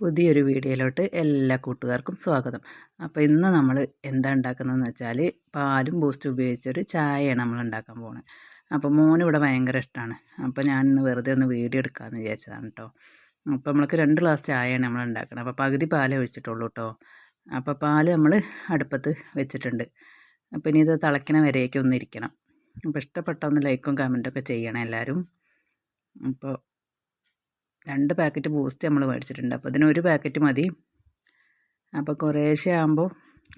പുതിയൊരു വീഡിയോയിലോട്ട് എല്ലാ കൂട്ടുകാർക്കും സ്വാഗതം. അപ്പോൾ ഇന്ന് നമ്മൾ എന്താ ഉണ്ടാക്കുന്നതെന്ന് വെച്ചാൽ പാലും ബൂസ്റ്റും ഉപയോഗിച്ചൊരു ചായയാണ് നമ്മൾ ഉണ്ടാക്കാൻ പോകുന്നത്. അപ്പോൾ മോന് ഇവിടെ ഭയങ്കര ഇഷ്ടമാണ്. അപ്പോൾ ഞാനിന്ന് വെറുതെ ഒന്ന് വീഡിയോ എടുക്കാമെന്ന് വിചാരിച്ചതാണ് കേട്ടോ. അപ്പോൾ നമ്മൾക്ക് 2 ഗ്ലാസ് ചായയാണ് നമ്മൾ ഉണ്ടാക്കുന്നത്. അപ്പോൾ പകുതി പാലേ ഒഴിച്ചിട്ടുള്ളൂ കേട്ടോ. അപ്പോൾ പാല് നമ്മൾ അടുപ്പത്ത് വെച്ചിട്ടുണ്ട്. അപ്പോൾ ഇനി ഇത് തിളയ്ക്കണ വരേക്കും ഒന്ന് ഇരിക്കണം. അപ്പോൾ ഇഷ്ടപ്പെട്ട ഒന്ന് ലൈക്കും കമൻറ്റൊക്കെ ചെയ്യണം എല്ലാവരും. അപ്പോൾ 2 പാക്കറ്റ് ബൂസ്റ്റ് നമ്മൾ മേടിച്ചിട്ടുണ്ട്. അപ്പോൾ ഇതിന് 1 പാക്കറ്റ് മതി. അപ്പോൾ കുറേശ്ശെ ആകുമ്പോൾ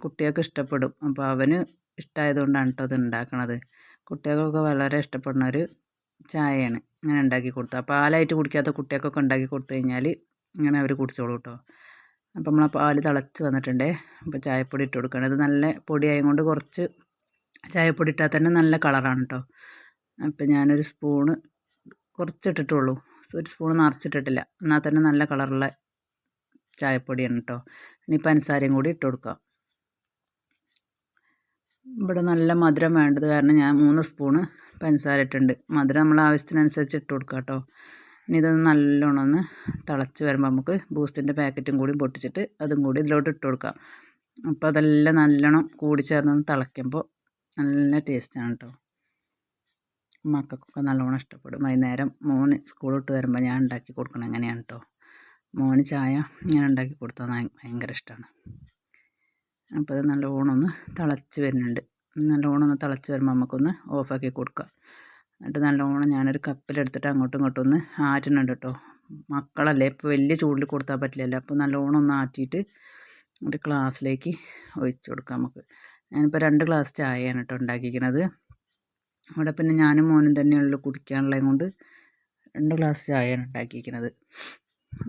കുട്ടികൾക്ക് ഇഷ്ടപ്പെടും. അപ്പോൾ അവന് ഇഷ്ടമായതുകൊണ്ടാണ് കേട്ടോ അത് ഉണ്ടാക്കണത്. കുട്ടികൾക്കൊക്കെ വളരെ ഇഷ്ടപ്പെടുന്ന ഒരു ചായയാണ് ഇങ്ങനെ ഉണ്ടാക്കി കൊടുത്താൽ. പാലായിട്ട് കുടിക്കാത്ത കുട്ടികൾക്കൊക്കെ ഉണ്ടാക്കി കൊടുത്തു കഴിഞ്ഞാൽ ഇങ്ങനെ അവർ കുടിച്ചോളൂ കേട്ടോ. അപ്പോൾ നമ്മൾ ആ പാല് തിളച്ച് വന്നിട്ടുണ്ടേ. അപ്പോൾ ചായപ്പൊടി ഇട്ട് കൊടുക്കണം. ഇത് നല്ല പൊടിയായതുകൊണ്ട് കുറച്ച് ചായപ്പൊടി ഇട്ടാൽ തന്നെ നല്ല കളറാണ് കേട്ടോ. അപ്പോൾ ഞാനൊരു സ്പൂണ് കുറച്ചിട്ടിട്ടുള്ളൂ. 1 സ്പൂൺ നിറച്ചിട്ടിട്ടില്ല. എന്നാൽ തന്നെ നല്ല കളറുള്ള ചായപ്പൊടിയാണ് കേട്ടോ. ഇനി പഞ്ചസാരയും കൂടി ഇട്ട് കൊടുക്കാം. ഇവിടെ നല്ല മധുരം വേണ്ടത് കാരണം ഞാൻ 3 സ്പൂണ് പഞ്ചസാര ഇട്ടിട്ടുണ്ട്. മധുരം നമ്മൾ ആവശ്യത്തിനനുസരിച്ച് ഇട്ട് കൊടുക്കാം കേട്ടോ. ഇനി ഇതൊന്ന് നല്ലോണം ഒന്ന് തിളച്ച് വരുമ്പോൾ നമുക്ക് ബൂസ്റ്റിൻ്റെ പാക്കറ്റും കൂടി പൊട്ടിച്ചിട്ട് അതും കൂടി ഇതിലോട്ട് ഇട്ട് കൊടുക്കാം. അപ്പോൾ അതെല്ലാം നല്ലോണം കൂടി ചേർന്നൊന്ന് തിളയ്ക്കുമ്പോൾ നല്ല ടേസ്റ്റാണ് കേട്ടോ. മക്കൾക്കൊക്കെ നല്ലോണം ഇഷ്ടപ്പെടും. വൈകുന്നേരം മോന് സ്കൂൾ വിട്ട് വരുമ്പോൾ ഞാൻ ഉണ്ടാക്കി കൊടുക്കണം എങ്ങനെയാണ് കേട്ടോ. മോന് ചായ ഇങ്ങനെ ഉണ്ടാക്കി കൊടുത്താൽ ഭയങ്കര ഇഷ്ടമാണ്. അപ്പോൾ ഇത് നല്ലോണം ഒന്ന് തിളച്ച് വരുന്നുണ്ട്. നല്ലോണം ഒന്ന് തിളച്ച് വരുമ്പോൾ നമുക്കൊന്ന് ഓഫാക്കി കൊടുക്കാം. എന്നിട്ട് നല്ലോണം ഞാനൊരു കപ്പിലെടുത്തിട്ട് അങ്ങോട്ടും ഇങ്ങോട്ടും ഒന്ന് ആറ്റുന്നുണ്ട് കേട്ടോ. മക്കളല്ലേ ഇപ്പോൾ വലിയ ചൂടിൽ കൊടുത്താൽ പറ്റില്ലല്ലോ. അപ്പോൾ നല്ലോണം ഒന്ന് ആറ്റിയിട്ട് ഒരു ഗ്ലാസ്സിലേക്ക് ഒഴിച്ച് കൊടുക്കാം നമുക്ക്. ഞാനിപ്പോൾ 2 ഗ്ലാസ് ചായയാണ് കേട്ടോ ഉണ്ടാക്കിയിരിക്കുന്നത്. അവിടെ പിന്നെ ഞാനും മോനും തന്നെയുള്ളൂ കുടിക്കാനുള്ളത് കൊണ്ട് 2 ഗ്ലാസ് ചായയാണ് ഉണ്ടാക്കിയിരിക്കുന്നത്.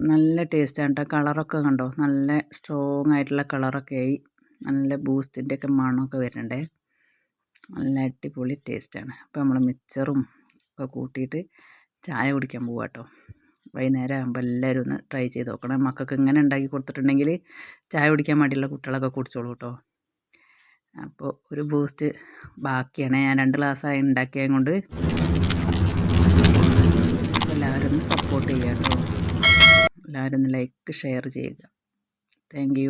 നല്ല ടേസ്റ്റാണ് കേട്ടോ. കളറൊക്കെ കണ്ടോ, നല്ല സ്ട്രോങ് ആയിട്ടുള്ള കളറൊക്കെ ആയി നല്ല ബൂസ്റ്റിൻ്റെയൊക്കെ മണമൊക്കെ വരുന്നുണ്ടേ. നല്ല അടിപൊളി ടേസ്റ്റാണ്. അപ്പോൾ നമ്മൾ മിക്സറും ഒക്കെ കൂട്ടിയിട്ട് ചായ കുടിക്കാൻ പോവാം കേട്ടോ. വൈകുന്നേരം ആകുമ്പോൾ എല്ലാവരും ഒന്ന് ട്രൈ ചെയ്ത് നോക്കണം. മക്കൾക്ക് ഇങ്ങനെ ഉണ്ടാക്കി കൊടുത്തിട്ടുണ്ടെങ്കിൽ ചായ കുടിക്കാൻ വേണ്ടിയുള്ള കുട്ടികളൊക്കെ കുടിച്ചോളൂ കേട്ടോ. അപ്പോൾ ഒരു ബൂസ്റ്റ് ബാക്കിയാണ്. ഞാൻ 2 ഗ്ലാസ്സായി ഉണ്ടാക്കിയത് കൊണ്ട് എല്ലാവരും ഒന്ന് സപ്പോർട്ട് ചെയ്യുക കേട്ടോ. എല്ലാവരും ഒന്ന് ലൈക്ക് ഷെയർ ചെയ്യുക. Thank you.